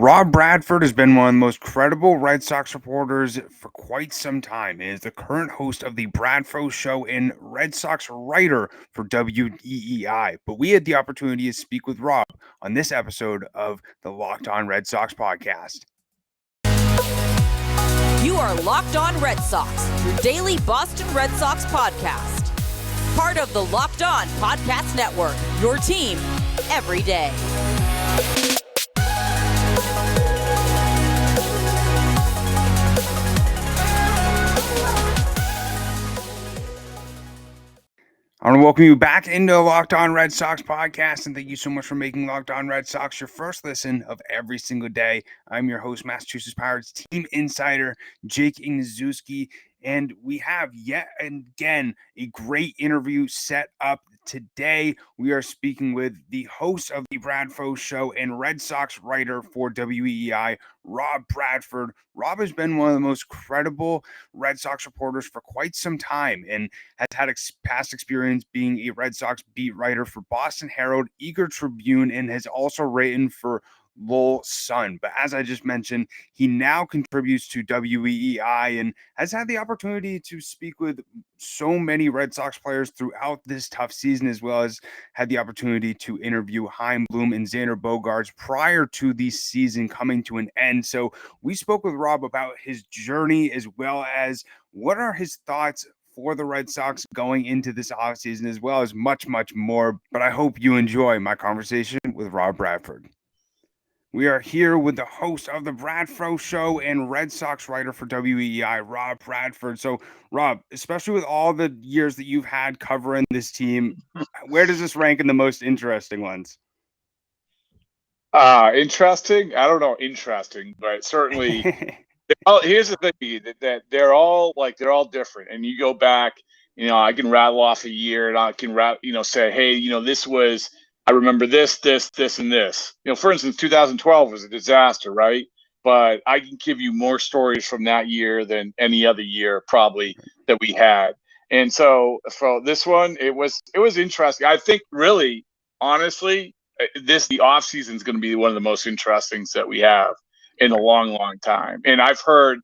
Rob Bradford has been one of the most credible Red Sox reporters for quite some time. He is the current host of the Bradfo show and Red Sox writer for WEEI. But we had the opportunity to speak with Rob on this episode of the Locked On Red Sox podcast. You are Locked On Red Sox, your daily Boston Red Sox podcast. Part of the Locked On Podcast Network, your team every day. I want to welcome you back into the Locked On Red Sox podcast, and thank you so much for making Locked On Red Sox your first listen of every single day. I'm your host, Massachusetts Pirates team insider, Jake Ignaszewski, and we have yet again a great interview set up today. We are speaking with the host of the Bradfo show and Red Sox writer for WEEI, Rob Bradford. Rob has been one of the most credible Red Sox reporters for quite some time and has had past experience being a Red Sox beat writer for Boston Herald, Eagle-Tribune, and has also written for Lowell Sun. But as I just mentioned, he now contributes to WEEI and has had the opportunity to speak with so many Red Sox players throughout this tough season, as well as had the opportunity to interview Chaim Bloom and Xander Bogaerts prior to the season coming to an end. So we spoke with Rob about his journey, as well as what are his thoughts for the Red Sox going into this offseason, as well as much, much more. But I hope you enjoy my conversation with Rob Bradford. We are here with the host of the Bradfo show and Red Sox writer for WEEI, Rob Bradford. So, Rob, especially with all the years that you've had covering this team, where does this rank in the most interesting ones? Interesting? I don't know, interesting, but certainly. Here's the thing, that they're all different. And you go back, I can rattle off a year and I can say, hey, this was, I remember this, and this. For instance, 2012 was a disaster, right? But I can give you more stories from that year than any other year probably that we had. And so for this one, it was interesting. I think really, honestly, the offseason is going to be one of the most interesting that we have in a long, long time. And I've heard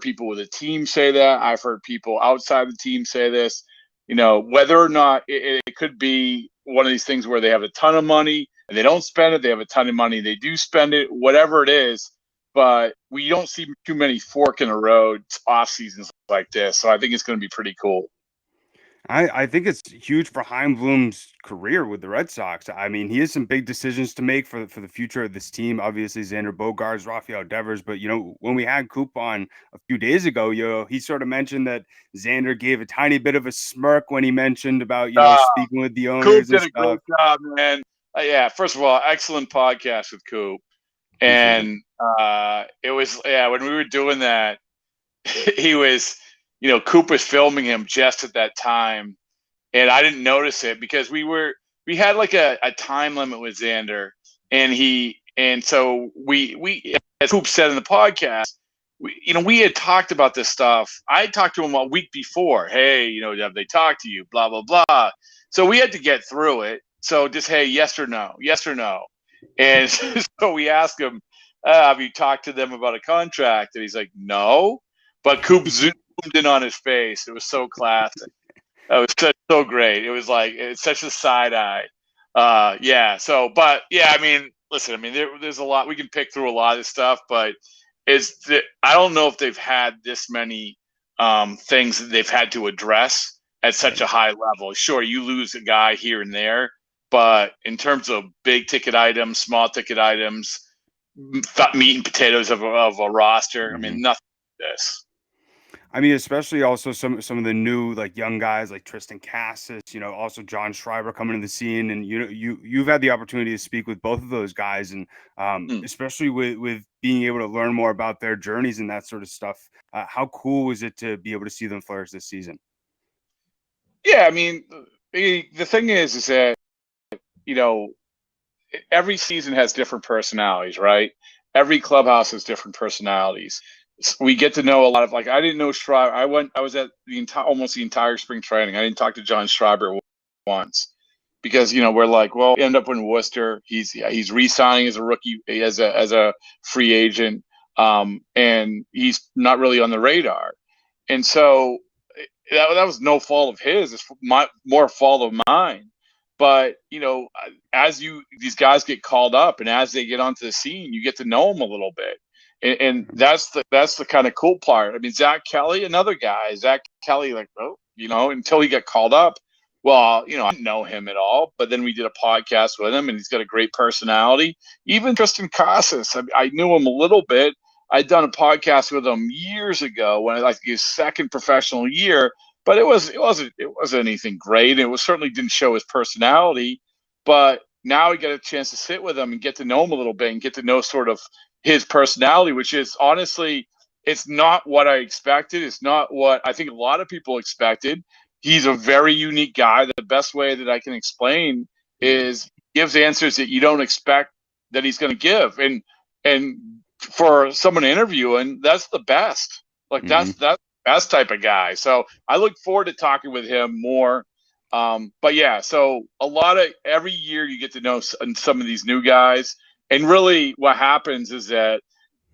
people with a team say that. I've heard people outside the team say this. Whether or not it could be one of these things where they have a ton of money and they don't spend it, they have a ton of money, they do spend it, whatever it is. But we don't see too many fork in the road off seasons like this. So I think it's going to be pretty cool. I think it's huge for Chaim Bloom's career with the Red Sox. I mean, he has some big decisions to make for the future of this team. Obviously, Xander Bogaerts, Rafael Devers. But, when we had Coop on a few days ago, he sort of mentioned that Xander gave a tiny bit of a smirk when he mentioned about, speaking with the owners. Coop did a great job, man. Yeah, first of all, excellent podcast with Coop. And it was, when we were doing that, he was – Coop was filming him just at that time, and I didn't notice it because we had like a time limit with Xander, and so we as Coop said in the podcast, we had talked about this stuff. I had talked to him a week before. Hey, have they talked to you? Blah blah blah. So we had to get through it. So just hey, yes or no, and so we asked him, have you talked to them about a contract? And he's like, no, but Coop zoomed in on his face. It was so classic. That was so great. It was like it's such a side eye. I mean, listen. I mean, there's a lot we can pick through a lot of this stuff, but I don't know if they've had this many things that they've had to address at such a high level. Sure, you lose a guy here and there, but in terms of big ticket items, small ticket items, meat and potatoes of a roster, I mean, nothing like this. I mean, especially also some of the new young guys like Tristan Cassis, also John Schreiber coming to the scene, and you've had the opportunity to speak with both of those guys, and especially with being able to learn more about their journeys and that sort of stuff. How cool was it to be able to see them flourish this season? Yeah, I mean, the thing is that every season has different personalities, right? Every clubhouse has different personalities. We get to know a lot of I didn't know Schreiber. I was at almost the entire spring training. I didn't talk to John Schreiber once because we're like, well, end up in Worcester. He's re-signing as a rookie, as a free agent, and he's not really on the radar. And so that was no fault of his. It's more fault of mine. But as these guys get called up, and as they get onto the scene, you get to know them a little bit, and that's the kind of cool part. I mean, Zach Kelly, another guy. Zach Kelly, like, until he got called up. Well, I didn't know him at all, but then we did a podcast with him, and he's got a great personality. Even Tristan Casas, I knew him a little bit. I'd done a podcast with him years ago when his second professional year, but it wasn't anything great. It certainly didn't show his personality. But now we get a chance to sit with him and get to know him a little bit and get to know sort of his personality, which is honestly, it's not what I expected. It's not what I think a lot of people expected. He's a very unique guy. The best way that I can explain is he gives answers that you don't expect that he's going to give. And for someone to interview, and that's the best. Like that's the best type of guy. So I look forward to talking with him more. But yeah, so every year you get to know some of these new guys. And really what happens is that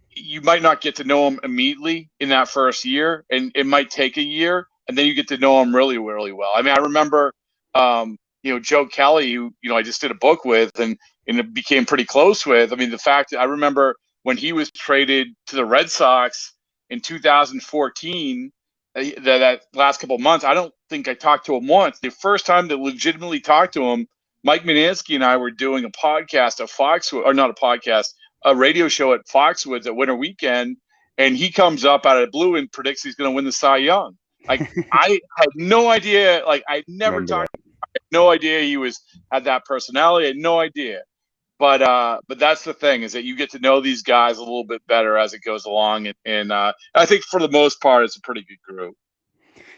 you might not get to know them immediately in that first year, and it might take a year, and then you get to know them really, really well. I mean, I remember, Joe Kelly, who, I just did a book with and it became pretty close with. I mean, the fact that I remember when he was traded to the Red Sox in 2014, that last couple of months, I don't think I talked to him once. The first time to legitimately talk to him, Mike Manansky and I were doing a podcast at Foxwood, or not a podcast, a radio show at Foxwoods at Winter Weekend, and he comes up out of the blue and predicts he's going to win the Cy Young. Like I had no idea. Like I never talked. I had no idea he had that personality. I had no idea. But that's the thing, is that you get to know these guys a little bit better as it goes along, and I think for the most part, it's a pretty good group.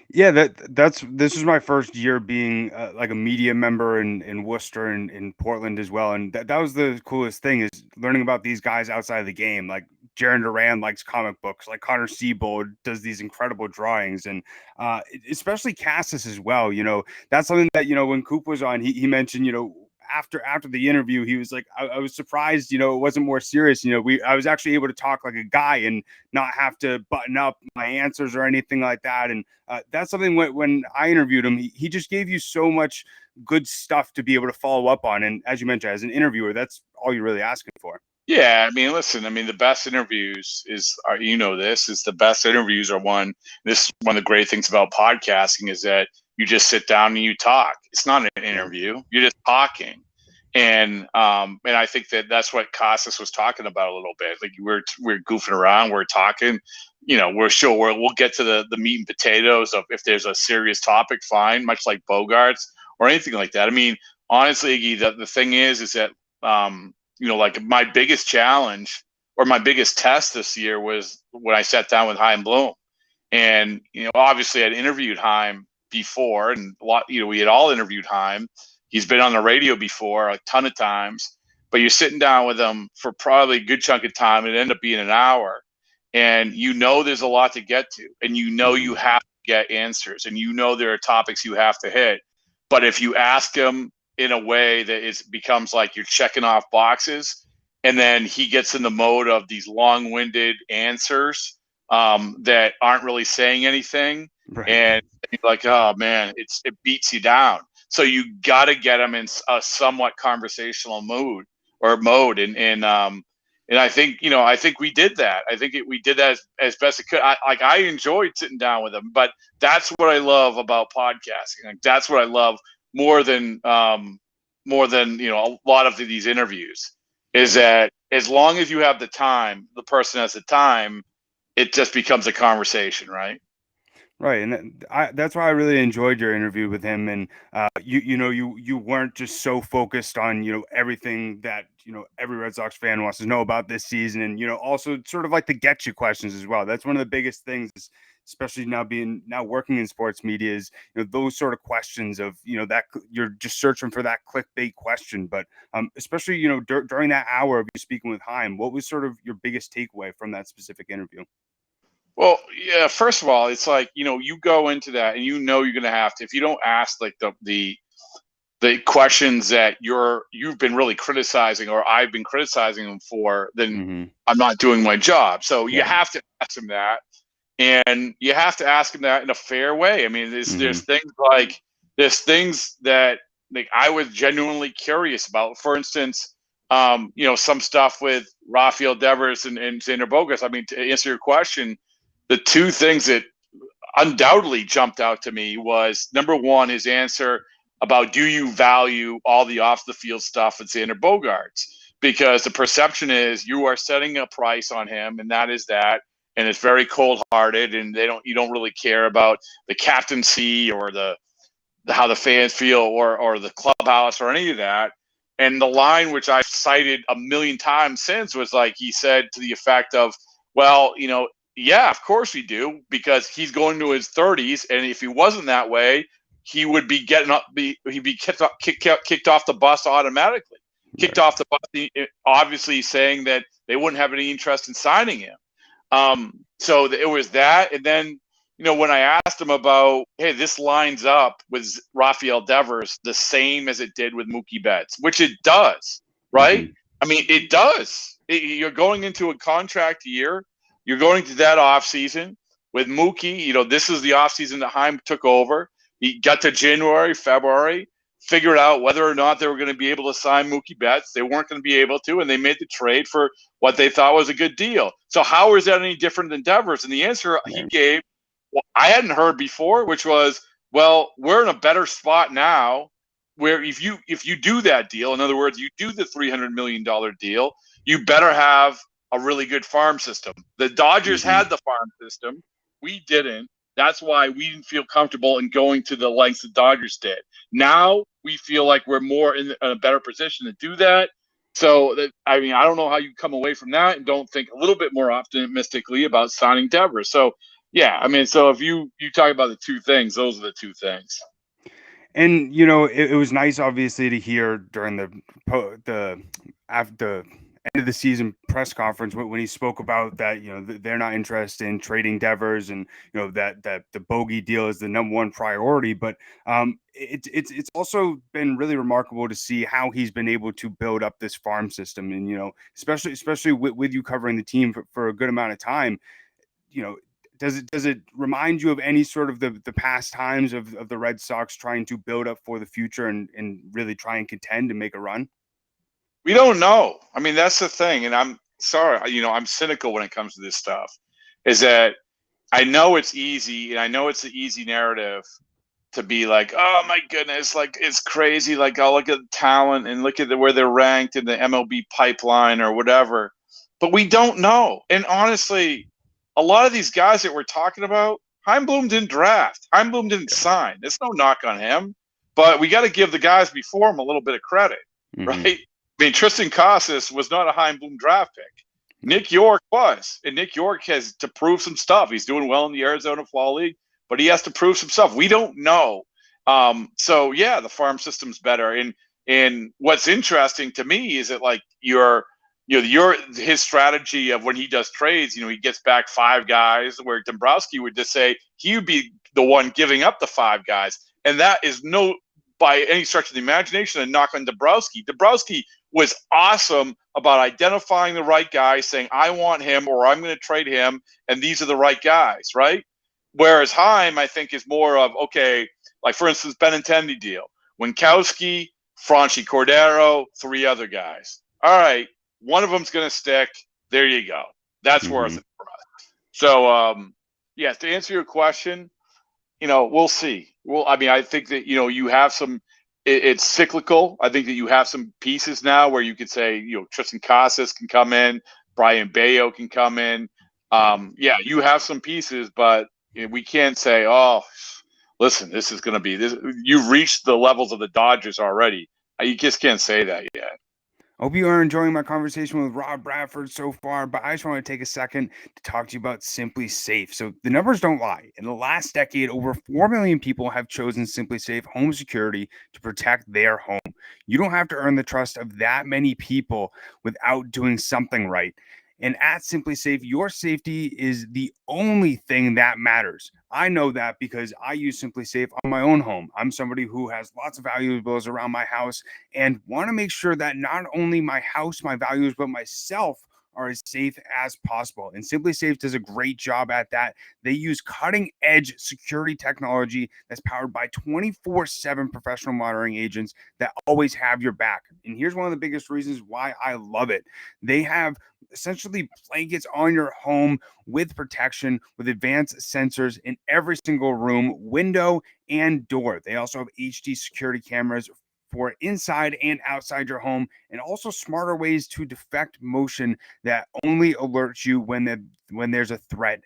Yeah, this is my first year being like a media member in Worcester and in Portland as well, and that was the coolest thing, is learning about these guys outside of the game. Like Jaron Duran likes comic books, like Connor Siebold does these incredible drawings, and especially Cassis as well. That's something that when Coop was on, he mentioned after the interview, he was like, I was surprised, it wasn't more serious. I was actually able to talk like a guy and not have to button up my answers or anything like that. And that's something when I interviewed him, he just gave you so much good stuff to be able to follow up on. And as you mentioned, as an interviewer, that's all you're really asking for. Yeah, I mean, listen, the best interviews is the best interviews are this is one of the great things about podcasting, is that you just sit down and you talk. It's not an interview. You're just talking. And I think that's what Casas was talking about a little bit. Like we're goofing around, we're talking, we'll get to the meat and potatoes of if there's a serious topic, fine, much like Bogarts or anything like that. I mean, honestly, Iggy, the thing is that, like my biggest challenge or my biggest test this year was when I sat down with Chaim Bloom. And, obviously I'd interviewed Chaim before, and we had all interviewed Chaim. He's been on the radio before a ton of times, but you're sitting down with him for probably a good chunk of time. It ended up being an hour, and there's a lot to get to, and you have to get answers, and there are topics you have to hit. But if you ask him in a way that it becomes like you're checking off boxes, and then he gets in the mode of these long-winded answers that aren't really saying anything, right. And you're like, oh man, it beats you down. So you got to get them in a somewhat conversational mood or mode, and I think we did that. I think we did that as best it could. I enjoyed sitting down with them, but that's what I love about podcasting. Like that's what I love more than a lot of these interviews, is that as long as you have the time, the person has the time, it just becomes a conversation, right? Right, and that's why I really enjoyed your interview with him. And you weren't just so focused on everything that every Red Sox fan wants to know about this season, and also sort of like the get you questions as well. That's one of the biggest things, especially now working in sports media, is those sort of questions of that you're just searching for that clickbait question. But especially during that hour of you speaking with Chaim, what was sort of your biggest takeaway from that specific interview? Well, yeah, first of all, it's like, you go into that and you're going to have to, if you don't ask like the the questions that you've been really criticizing or I've been criticizing him for, then I'm not doing my job. So you have to ask him that, and you have to ask him that in a fair way. I mean, there's things that like I was genuinely curious about. For instance, some stuff with Rafael Devers and Xander Bogaerts. I mean, to answer your question, the two things that undoubtedly jumped out to me was, number one, his answer about, do you value all the off the field stuff with Xander Bogaerts? Because the perception is you are setting a price on him, and that is that, and it's very cold hearted, and you don't really care about the captaincy or the how the fans feel or the clubhouse or any of that. And the line, which I've cited a million times since, was like, he said to the effect of, well, yeah, of course we do, because he's going to his 30s, and if he wasn't that way, he would be he'd be kicked off the bus automatically. Kicked off the bus, obviously saying that they wouldn't have any interest in signing him. So it was that, and then when I asked him about, hey, this lines up with Rafael Devers the same as it did with Mookie Betts, which it does, right? I mean, it does. You're going into a contract year. You're going to that offseason with Mookie. This is the offseason that Chaim took over. He got to January, February, figured out whether or not they were going to be able to sign Mookie Betts. They weren't going to be able to, and they made the trade for what they thought was a good deal. So how is that any different than Devers? And the answer he gave, I hadn't heard before, which was, well, we're in a better spot now where if you do that deal, in other words, you do the $300 million deal, you better have a really good farm system. The Dodgers had the farm system. We didn't. That's why we didn't feel comfortable in going to the lengths the Dodgers did. Now we feel like we're more in a better position to do that. So, I don't know how you come away from that and don't think a little bit more optimistically about signing Devers. So, yeah, so if you talk about the two things, those are the two things. And it was nice, obviously, to hear during the end of the season press conference when he spoke about that. They're not interested in trading Devers, and that the bogey deal is the number one priority. But it's also been really remarkable to see how he's been able to build up this farm system, and especially with you covering the team for a good amount of time. Does it remind you of any sort of the past times of the Red Sox trying to build up for the future and really try and contend and make a run? We don't know. That's the thing. And I'm sorry, I'm cynical when it comes to this stuff, is that I know it's easy, and I know it's the easy narrative to be like, oh my goodness, like it's crazy. Like, I'll look at the talent and look at where they're ranked in the MLB pipeline or whatever. But we don't know. And honestly, a lot of these guys that we're talking about, Chaim Bloom didn't draft. Chaim Bloom didn't sign. There's no knock on him. But we got to give the guys before him a little bit of credit, right? Tristan Casas was not a Chaim Bloom draft pick. Nick York was. And Nick York has to prove some stuff. He's doing well in the Arizona Fall League, but he has to prove some stuff. We don't know. So, yeah, the farm system's better. And what's interesting to me is that, like, his strategy of when he does trades, he gets back 5 guys, where Dombrowski would just say he would be the one giving up the 5 guys. And that is by any stretch of the imagination, a knock on Dombrowski. Dombrowski was awesome about identifying the right guy, saying, I want him, or I'm going to trade him, and these are the right guys, right? Whereas Chaim, I think, is more of, okay, like, for instance, Benintendi deal. Winkowski, Franchi Cordero, 3 other guys. All right, one of them's going to stick. There you go. That's worth it for us. So, yeah, to answer your question, we'll see. Well, I think that, you have some – it's cyclical. I think that you have some pieces now where you could say, Tristan Casas can come in, Brian Bayo can come in. Yeah, you have some pieces, but we can't say, oh, listen, this is going to be – this. You've reached the levels of the Dodgers already. You just can't say that yet. I hope you are enjoying my conversation with Rob Bradford so far, but I just want to take a second to talk to you about SimpliSafe. So the numbers don't lie. In the last decade, over 4 million people have chosen SimpliSafe home security to protect their home. You don't have to earn the trust of that many people without doing something right. And at SimpliSafe, your safety is the only thing that matters. I know that because I use SimpliSafe on my own home. I'm somebody who has lots of valuables around my house and want to make sure that not only my house, my values, but myself are as safe as possible. And SimpliSafe does a great job at that. They use cutting edge security technology that's powered by 24/7 professional monitoring agents that always have your back. And here's one of the biggest reasons why I love it. They have essentially blankets on your home with protection, with advanced sensors in every single room, window, and door. They also have HD security cameras for inside and outside your home, and also smarter ways to detect motion that only alerts you when there's a threat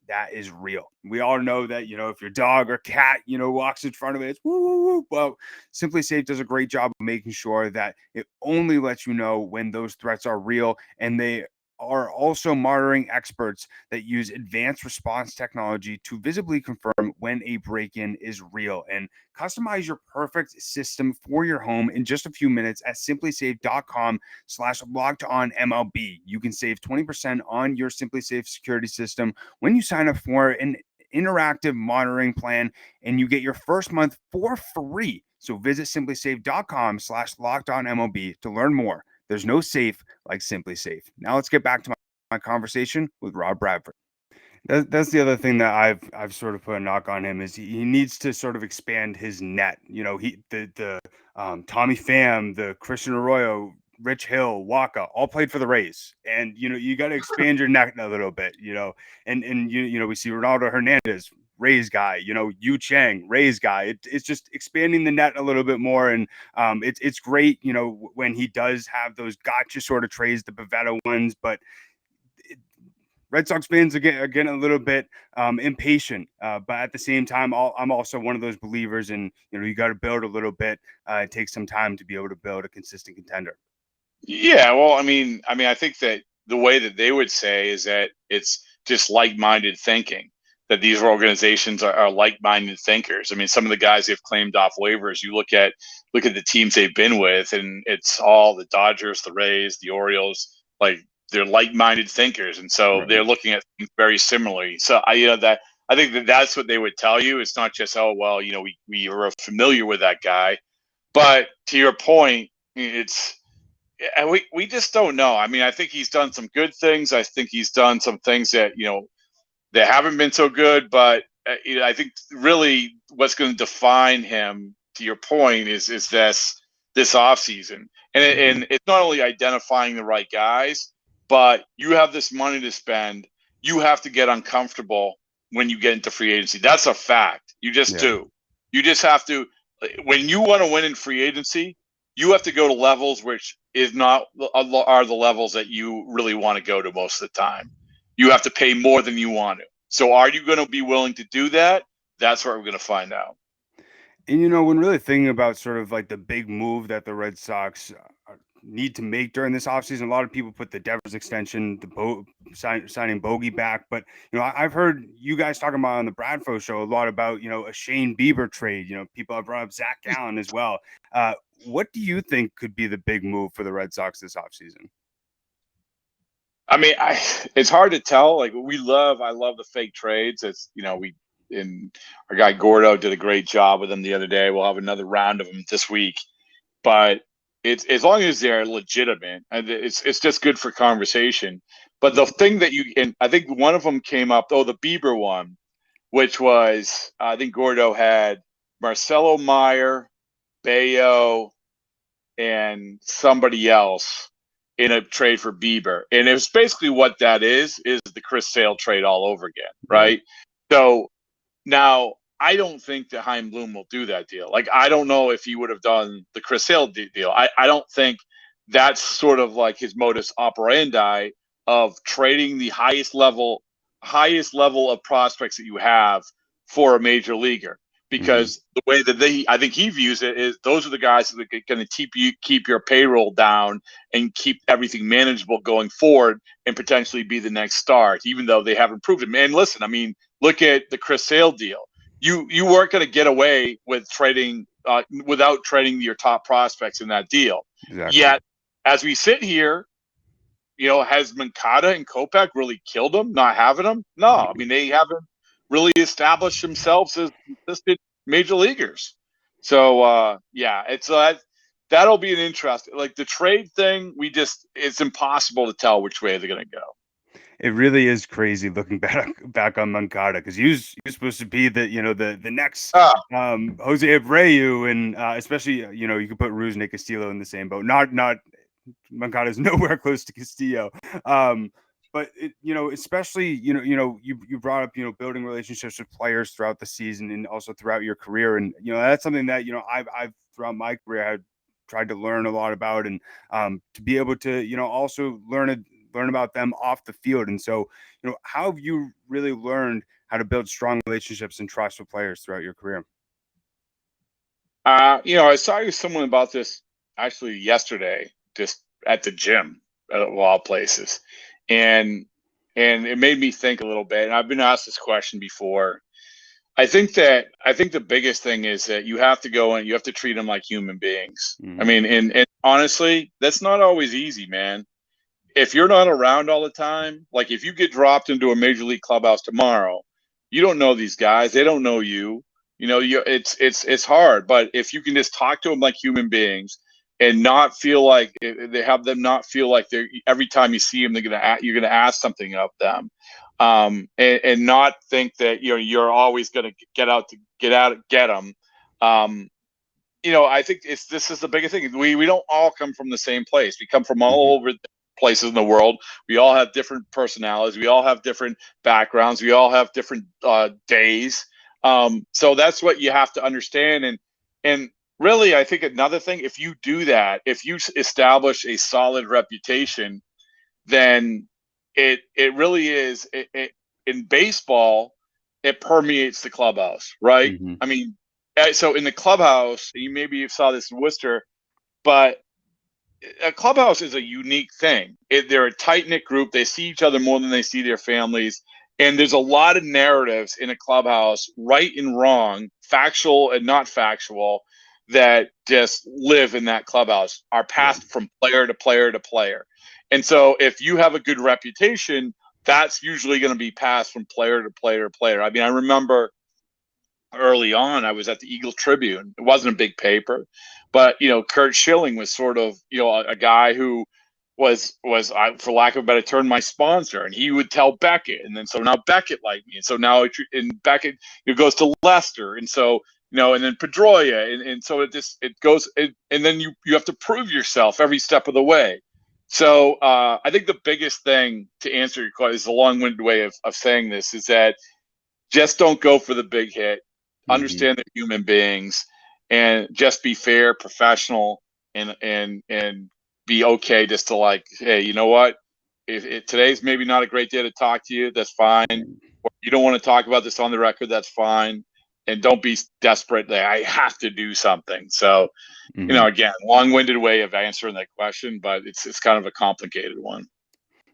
that is real. We all know that, if your dog or cat, walks in front of it, it's woo, woo, woo. Well, SimpliSafe does a great job of making sure that it only lets you know when those threats are real, and they are also monitoring experts that use advanced response technology to visibly confirm when a break-in is real. And customize your perfect system for your home in just a few minutes at simplisafe.com/lockedonmlb. You can save 20% on your SimpliSafe security system when you sign up for an interactive monitoring plan, and you get your first month for free. So visit simplisafe.com/lockedonmlb to learn more. There's no safe like SimpliSafe. Now let's get back to my conversation with Rob Bradford. That's the other thing that I've sort of put a knock on him is he needs to sort of expand his net. The Tommy Pham, the Christian Arroyo, Rich Hill, Waka, all played for the Rays, and you got to expand your net a little bit. And we see Ronaldo Hernandez, Rays guy. Yu Chang, Rays guy. It's just expanding the net a little bit more, and it's great. When he does have those gotcha sort of trades, the Pavetta ones, but Red Sox fans are getting a little bit impatient, but at the same time, I'm also one of those believers in, you got to build a little bit. It takes some time to be able to build a consistent contender. Yeah, well, I think that the way that they would say is that it's just like-minded thinking, that these organizations are like-minded thinkers. Some of the guys they've claimed off waivers, you look at the teams they've been with, and it's all the Dodgers, the Rays, the Orioles, like they're like-minded thinkers, and so Right. they're looking at things very similarly. So I think that's what they would tell you. It's not just, oh well, we are familiar with that guy, but to your point, and we just don't know. I think he's done some good things. I think he's done some things that that haven't been so good. But I think really what's going to define him, to your point, is this offseason. And it's not only identifying the right guys, but you have this money to spend. You have to get uncomfortable when you get into free agency. That's a fact. You just do. You just have to. When you want to win in free agency, you have to go to levels which are the levels that you really want to go to most of the time. You have to pay more than you want to. So are you going to be willing to do that? That's what we're going to find out. And when really thinking about sort of like the big move that the Red Sox need to make during this offseason, a lot of people put the Devers extension, signing Bogey back. But, I've heard you guys talking about on the Bradfo show a lot about, a Shane Bieber trade. People have brought up Zach Gallen as well. What do you think could be the big move for the Red Sox this offseason? It's hard to tell. Like I love the fake trades. It's, our guy Gordo did a great job with them the other day. We'll have another round of them this week, but it's as long as they're legitimate, and it's just good for conversation. But the thing that I think one of them came up, the Bieber one, which was, I think Gordo had Marcelo Meyer, Bayo, and somebody else in a trade for Bieber. And it was basically what that is the Chris Sale trade all over again, right? So now I don't think that Chaim Bloom will do that deal. Like, I don't know if he would have done the Chris Sale deal. I don't think that's sort of like his modus operandi of trading the highest level of prospects that you have for a major leaguer. Because the way that I think he views it is those are the guys that are going to keep your payroll down and keep everything manageable going forward and potentially be the next star, even though they haven't proved it. And listen, look at the Chris Sale deal. You weren't going to get away with trading without trading your top prospects in that deal. Exactly. Yet, as we sit here, has Moncada and Kopech really killed them, not having them? No, they haven't. really establish themselves as consistent major leaguers. So it's that'll be an interest. Like the trade thing, it's impossible to tell which way they're going to go. It really is crazy looking back on Moncada, because he was supposed to be the next Jose Abreu, and especially you could put Rusney Castillo in the same boat. Not Moncada is nowhere close to Castillo. But especially you brought up building relationships with players throughout the season and also throughout your career, and that's something that I've throughout my career had tried to learn a lot about, and to be able to also learn about them off the field. And so how have you really learned how to build strong relationships and trust with players throughout your career? I was talking to someone about this actually yesterday, just at the gym, of all places, and it made me think a little bit. And I've been asked this question before. I think the biggest thing is that you have to go and you have to treat them like human beings. Mm-hmm. I mean, and honestly, that's not always easy, man. If you're not around all the time, like if you get dropped into a major league clubhouse tomorrow, you don't know these guys. They don't know you. It's hard. But if you can just talk to them like human beings and not feel like not feel like they're every time you see them, you're gonna ask something of them, and not think that you're always gonna get them. I think this is the biggest thing. We don't all come from the same place. We come from all over places in the world. We all have different personalities. We all have different backgrounds. We all have different days. So that's what you have to understand. And really, I think another thing, if you do that, if you establish a solid reputation, then it really is in baseball, it permeates the clubhouse, right? Mm-hmm. I mean, so in the clubhouse, maybe you saw this in Worcester, but a clubhouse is a unique thing. They're a tight-knit group. They see each other more than they see their families. And there's a lot of narratives in a clubhouse, right and wrong, factual and not factual, that just live in that clubhouse, are passed from player to player to player. And so if you have a good reputation, that's usually going to be passed from player to player to player. I mean, I remember early on, I was at the Eagle-Tribune. It wasn't a big paper, but Kurt Schilling was sort of a guy who was for lack of a better term, my sponsor, and he would tell Beckett, and then so now Beckett liked me, and so now Beckett goes to Lester, and so and then Pedroia, and so it goes, and then you have to prove yourself every step of the way. So I think the biggest thing, to answer your question, is a long-winded way of saying this, is that just don't go for the big hit. Understand they're human beings, and just be fair, professional, and be okay just to, like, hey, you know what? If today's maybe not a great day to talk to you, that's fine. Or you don't want to talk about this on the record, that's fine. And don't be desperate that I have to do something. So, again, long-winded way of answering that question, but it's kind of a complicated one.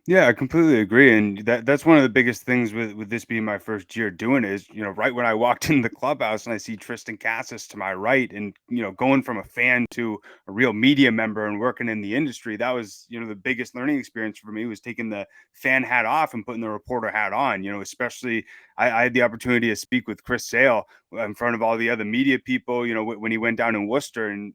Yeah, I completely agree, and that's one of the biggest things with this being my first year doing it is, right when I walked in the clubhouse and I see Tristan Cassis to my right, and going from a fan to a real media member and working in the industry, that was the biggest learning experience for me, was taking the fan hat off and putting the reporter hat on. Especially I had the opportunity to speak with Chris Sale in front of all the other media people, when he went down in Worcester, and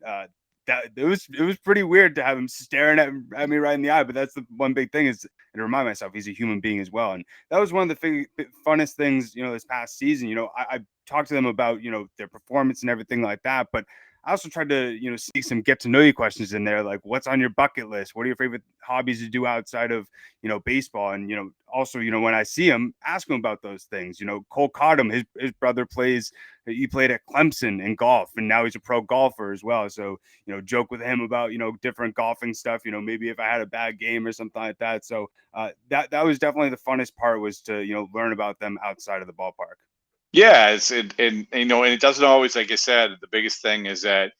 that it was pretty weird to have him staring at me right in the eye. But that's the one big thing, is to remind myself he's a human being as well. And that was one of the funnest things, this past season. I talked to them about, their performance and everything like that. But I also tried to, sneak some get to know you questions in there, like what's on your bucket list? What are your favorite hobbies to do outside of, baseball? And, also, when I see him, ask him about those things. Cole Cottom, his brother he played at Clemson in golf, and now he's a pro golfer as well. So, joke with him about, different golfing stuff, maybe if I had a bad game or something like that. So that was definitely the funnest part, was to, learn about them outside of the ballpark. Yeah, and it doesn't always, like I said, the biggest thing is that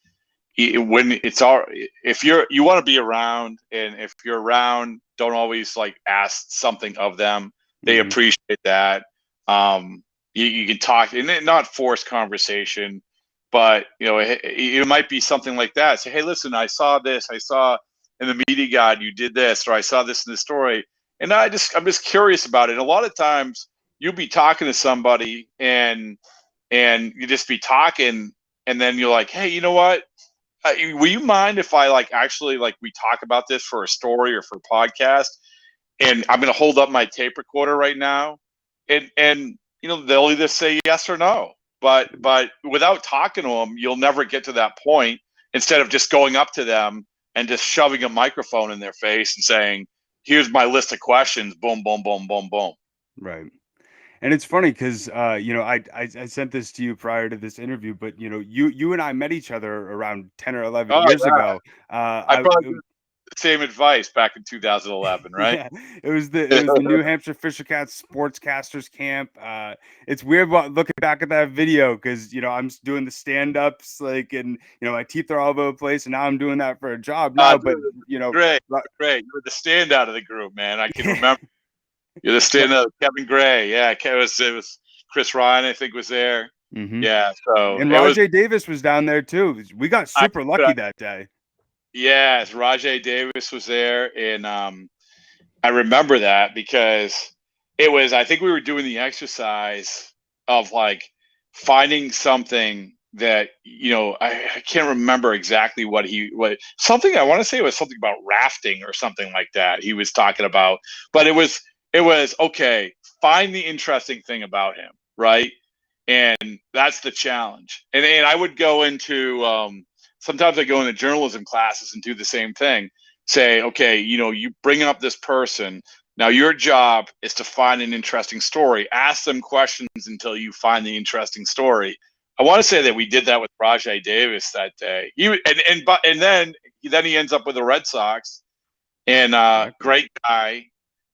when it's all, if you want to be around, and if you're around, don't always like ask something of them. They appreciate that. You can talk and not force conversation, but it might be something like that. Say, hey, listen, I saw this. I saw in the media guide you did this, or I saw this in the story, and I'm just curious about it. And a lot of times, you'll be talking to somebody and you just be talking, and then you're like, hey, you know what? Will you mind if I actually we talk about this for a story or for a podcast? And I'm going to hold up my tape recorder right now, and they'll either say yes or no. But without talking to them, you'll never get to that point. Instead of just going up to them and just shoving a microphone in their face and saying, "Here's my list of questions." Boom, boom, boom, boom, boom. Right. And it's funny because I sent this to you prior to this interview, but you and I met each other around 10 or 11 Oh years yeah, ago. I probably did the same advice back in 2011, right? Yeah, it was the New Hampshire Fisher Cats Sportscasters Camp. It's weird looking back at that video because I'm doing the stand-ups and my teeth are all over the place, and now I'm doing that for a job now. Dude, But great. You were the standout of the group, man. I can remember. You're the standout. Kevin Gray, yeah. It was Chris Ryan, I think, was there. Mm-hmm. Yeah, so and Rajay Davis was down there too. We got super lucky that day. Yes, Rajay Davis was there, and I remember that because I think we were doing the exercise of finding something that I can't remember exactly what something I want to say it was something about rafting or something like that he was talking about, but it was okay, find the interesting thing about him, right? And that's the challenge. And I would go into sometimes I go into journalism classes and do the same thing. Say, okay, you bring up this person. Now your job is to find an interesting story. Ask them questions until you find the interesting story. I want to say that we did that with Rajay Davis that day. And then he ends up with the Red Sox, and great guy.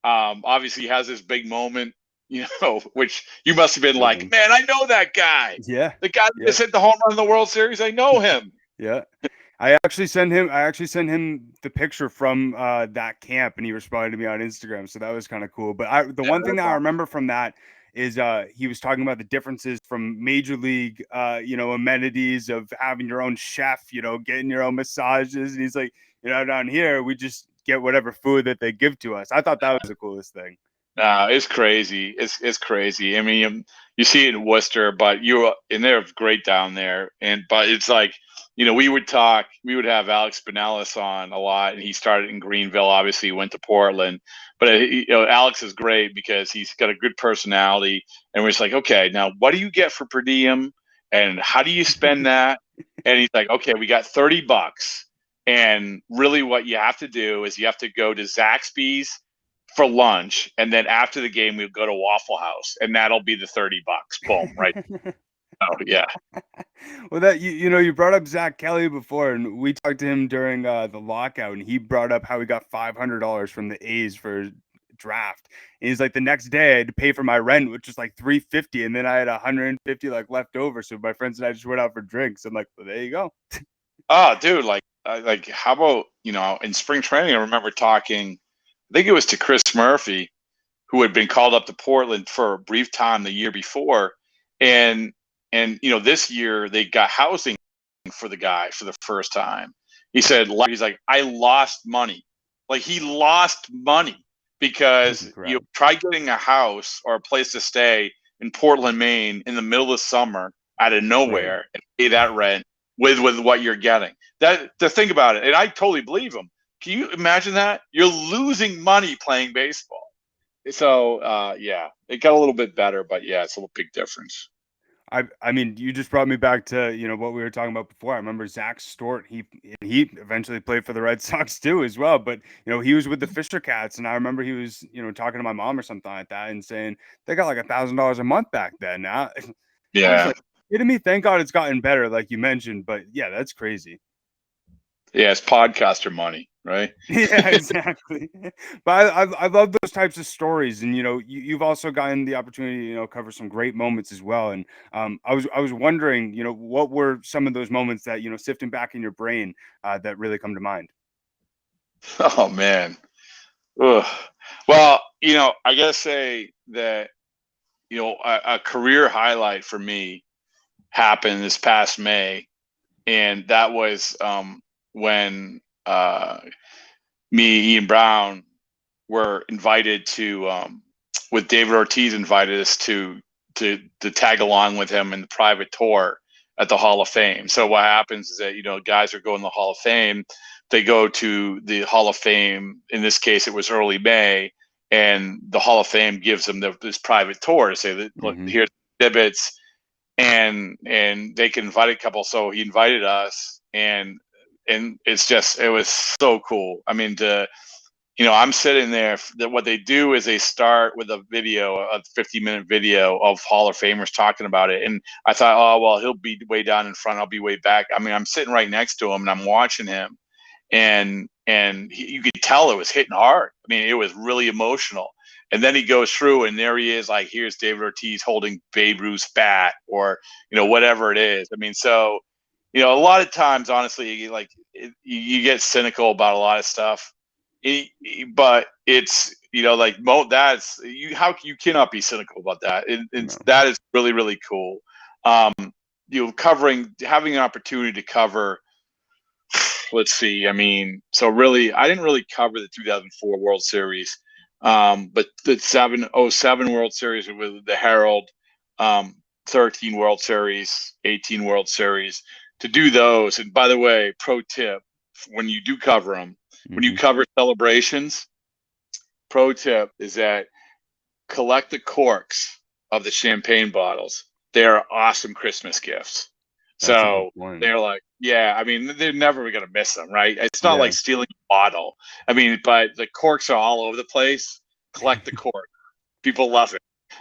Obviously, he has this big moment, which you must have been like, man, I know that guy. Yeah, the guy that just hit the home run in the World Series. I know him. Yeah. I actually sent him the picture from that camp, and he responded to me on Instagram. So that was kind of cool. But the one thing that I remember from that is he was talking about the differences from major league amenities of having your own chef, getting your own massages. And he's like, down here we just get whatever food that they give to us. I thought that was the coolest thing. It's crazy. It's crazy. I mean, you see it in Worcester, but they're great down there. But it's we would have Alex Spinellis on a lot, and he started in Greenville. Obviously, he went to Portland, but Alex is great because he's got a good personality. And we're just like, okay, now what do you get for per diem, and how do you spend that? And he's like, okay, we got $30, and really, what you have to do is you have to go to Zaxby's for lunch, and then after the game we'll go to Waffle House, and that'll be the $30. Boom, right? Oh yeah. Well, that you brought up Zach Kelly before, and we talked to him during the lockout, and he brought up how he got $500 from the A's for draft. And he's like, the next day I had to pay for my rent, which was like $350, and then I had $150 left over. So my friends and I just went out for drinks. I'm like, well, there you go. Oh, dude, how about in spring training? I remember talking. I think it was to Chris Murphy, who had been called up to Portland for a brief time the year before, and this year they got housing for the guy for the first time. He's like, I lost money. He lost money because you try getting a house or a place to stay in Portland, Maine in the middle of summer out of nowhere and pay that rent with what you're getting. To think about it, and I totally believe him. Can you imagine that? You're losing money playing baseball. So, yeah, it got a little bit better, but yeah, it's a big difference. I mean, you just brought me back to, what we were talking about before. I remember Zach Stort, he eventually played for the Red Sox too as well. But, he was with the Fisher Cats, and I remember he was, talking to my mom or something like that and saying they got like $1,000 a month back then. Now, yeah. I was like, kidding me? Thank God it's gotten better, like you mentioned. But yeah, that's crazy. Yeah, it's podcaster money, right? Yeah, exactly. But I love those types of stories, and you've also gotten the opportunity to cover some great moments as well. And I was wondering, what were some of those moments that sifting back in your brain that really come to mind? Oh man, ugh. Well, I gotta say that a career highlight for me happened this past May, and that was when me, Ian Brown, were invited to with David Ortiz invited us to tag along with him in the private tour at the Hall of Fame. So what happens is that, guys are going to the Hall of Fame. They go to the Hall of Fame. In this case, it was early May, and the Hall of Fame gives them this private tour to say that, look, here's exhibits, and they can invite a couple. So he invited us, and it was so cool. I mean, I'm sitting there. What they do is they start with a 50-minute video of Hall of Famers talking about it. And I thought, oh, well, he'll be way down in front. I'll be way back. I mean, I'm sitting right next to him and I'm watching him, and you could tell it was hitting hard. I mean, it was really emotional. And then he goes through, and there he is, like, here's David Ortiz holding Babe Ruth's bat, or, whatever it is. I mean, so, a lot of times, honestly, like, you get cynical about a lot of stuff. But it's, that's you cannot be cynical about that. That is really, really cool. Having an opportunity to cover, let's see. I mean, so really, I didn't really cover the 2004 World Series, but the 07 World Series with the Herald, 13 World Series, 18 World Series, to do those. And by the way, pro tip, when you do cover them, when you cover celebrations, pro tip is that collect the corks of the champagne bottles. They're awesome Christmas gifts. So they're like, yeah, I mean, they're never going to miss them, right? It's not like stealing a bottle. I mean, but the corks are all over the place. Collect the cork. People love it.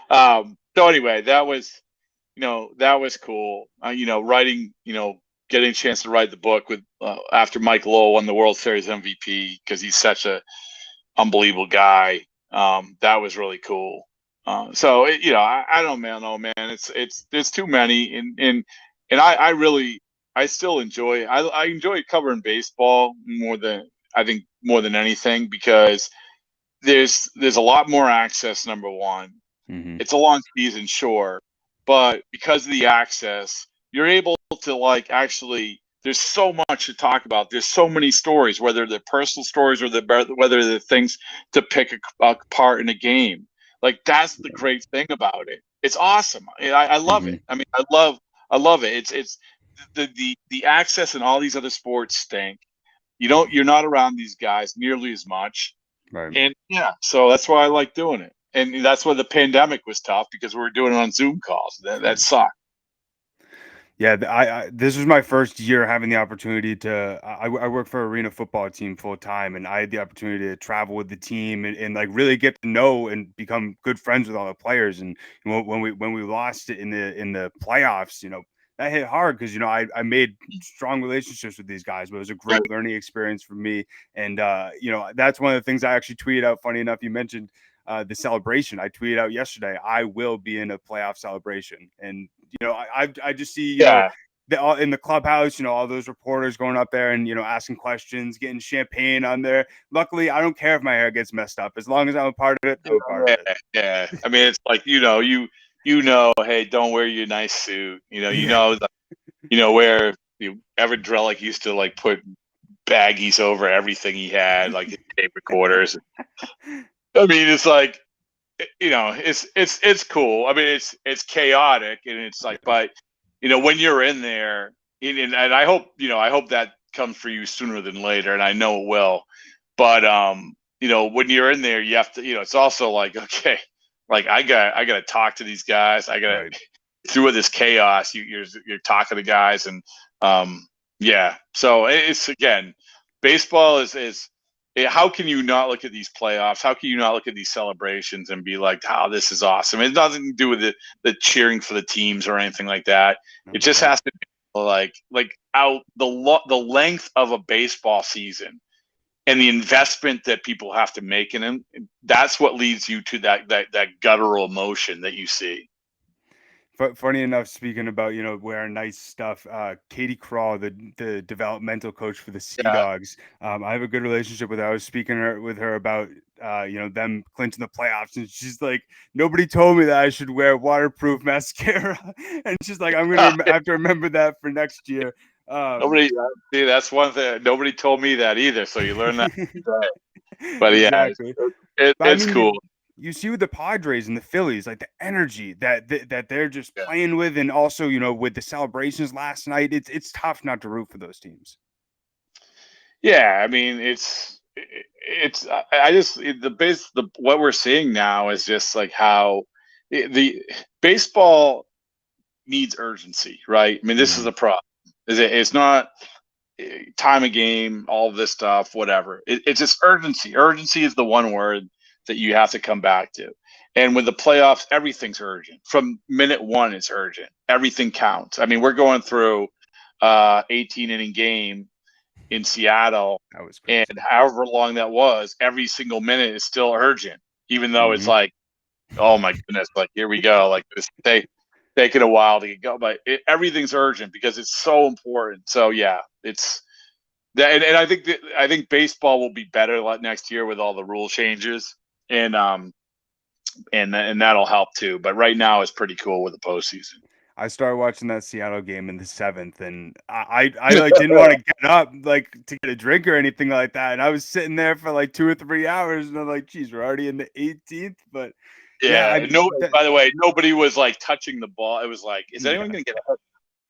So anyway, that was cool. Writing, getting a chance to write the book with after Mike Lowell won the World Series MVP, because he's such a unbelievable guy. That was really cool. So I don't know, man. It's there's too many, and I still enjoy. I enjoy covering baseball more than anything, because there's a lot more access. Number one, it's a long season, sure, but because of the access, you're able to actually, there's so much to talk about. There's so many stories, whether they're personal stories or whether they're things to pick apart in a game. Like, that's the great thing about it. It's awesome. I love it. I mean, I love it. It's the access, and all these other sports stink. You're not around these guys nearly as much. Right. And so that's why I like doing it. And that's why the pandemic was tough, because we were doing it on Zoom calls. That sucked. Yeah, this was my first year having the opportunity to. I work for an arena football team full time, and I had the opportunity to travel with the team and like really get to know and become good friends with all the players. And when we lost it in the playoffs, that hit hard, because I made strong relationships with these guys, but it was a great learning experience for me. And that's one of the things I actually tweeted out. Funny enough, you mentioned the celebration. I tweeted out yesterday, I will be in a playoff celebration. And I just see in the clubhouse, all those reporters going up there and asking questions, getting champagne on there. Luckily, I don't care if my hair gets messed up, as long as I'm a part of it. I'm a part of it. Yeah. I mean, it's like hey, don't wear your nice suit. Where Everett Drellick used to put baggies over everything he had, like his tape recorders. I mean, it's like, it's cool. I mean, it's chaotic, and it's like, but when you're in there, and I hope that comes for you sooner than later, and I know it will. But when you're in there, you have to, it's also like, okay, like I got to talk to these guys. I got to through this chaos. You're talking to guys, and So it's, again, baseball is. How can you not look at these playoffs? How can you not look at these celebrations and be like, "Oh, this is awesome"? It doesn't do with the cheering for the teams or anything like that. It just has to be like out the length of a baseball season and the investment that people have to make in them. That's what leads you to that guttural emotion that you see. Funny enough, speaking about wearing nice stuff, Katie Crawl, the developmental coach for the Sea Dogs, I have a good relationship with her. I was speaking with her about them clinching the playoffs, and she's like, nobody told me that I should wear waterproof mascara, and she's like, I'm gonna have to remember that for next year. See, that's one thing. Nobody told me that either, so you learn that. But yeah, exactly. It's cool. you see with the Padres and the Phillies, like the energy that they're just playing with, and also, with the celebrations last night, it's tough not to root for those teams. Yeah, I mean, I just what we're seeing now is just like how the baseball needs urgency, right? I mean, this is Mhm. a problem. It's not time of game, all of this stuff, whatever. It's just urgency. Urgency is the one word that you have to come back to. And with the playoffs, everything's urgent. From minute one, it's urgent. Everything counts. I mean, we're going through 18 inning game in Seattle, That was and crazy. however long that was, every single minute is still urgent, even though it's Mhm. like, oh my goodness, like here we go, like this taking a while to get go, but everything's urgent because it's so important. So yeah, it's that, and I think baseball will be better next year with all the rule changes, and and that'll help too. But right now, it's pretty cool with the postseason. I started watching that Seattle game in the seventh, and I like didn't want to get up like to get a drink or anything like that. And I was sitting there for like 2 or 3 hours, and I'm like, geez, we're already in the 18th. But yeah, Yeah. No. By the way, nobody was like touching the ball. It was like, is anyone yeah. going to get a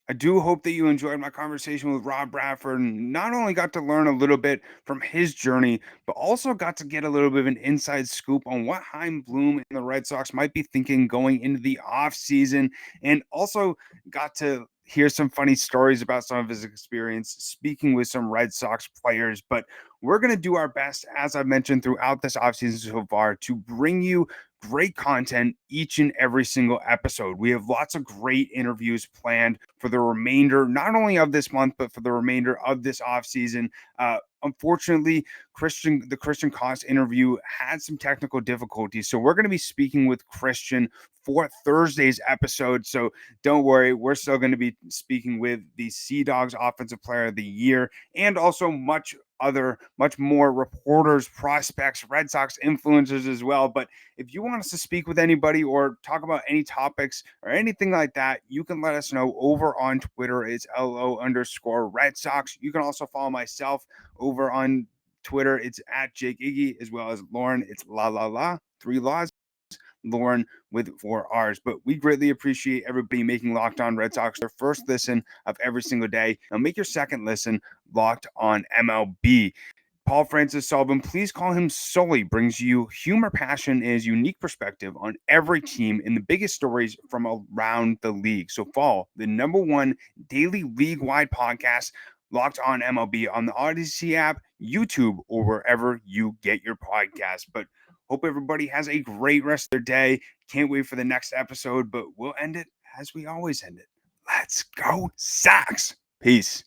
I do hope that you enjoyed my conversation with Rob Bradford, and not only got to learn a little bit from his journey, but also got to get a little bit of an inside scoop on what Chaim Bloom and the Red Sox might be thinking going into the offseason, and also got to hear some funny stories about some of his experience speaking with some Red Sox players. But we're going to do our best, as I've mentioned throughout this offseason so far, to bring you great content each and every single episode. We have lots of great interviews planned for the remainder, not only of this month, but for the remainder of this offseason. Unfortunately, the Christian Koss interview had some technical difficulties. So we're going to be speaking with Christian for Thursday's episode. So don't worry, we're still going to be speaking with the Sea Dogs Offensive Player of the Year, and also much more reporters, prospects, Red Sox influencers as well. But if you want us to speak with anybody or talk about any topics or anything like that, you can let us know over on Twitter. It's LO_Red Sox. You can also follow myself over on Twitter. It's at Jake Iggy, as well as Lauren. It's la 3 laws. Lauren with 4 R's. But we greatly appreciate everybody making Locked On Red Sox their first listen of every single day. Now make your second listen Locked On MLB. Paul Francis Sullivan, please call him Sully, brings you humor, passion, and his unique perspective on every team and the biggest stories from around the league. So follow the #1 daily league-wide podcast, Locked On MLB, on the Odyssey app, YouTube, or wherever you get your podcasts. But hope everybody has a great rest of their day. Can't wait for the next episode, but we'll end it as we always end it. Let's go, Sox. Peace.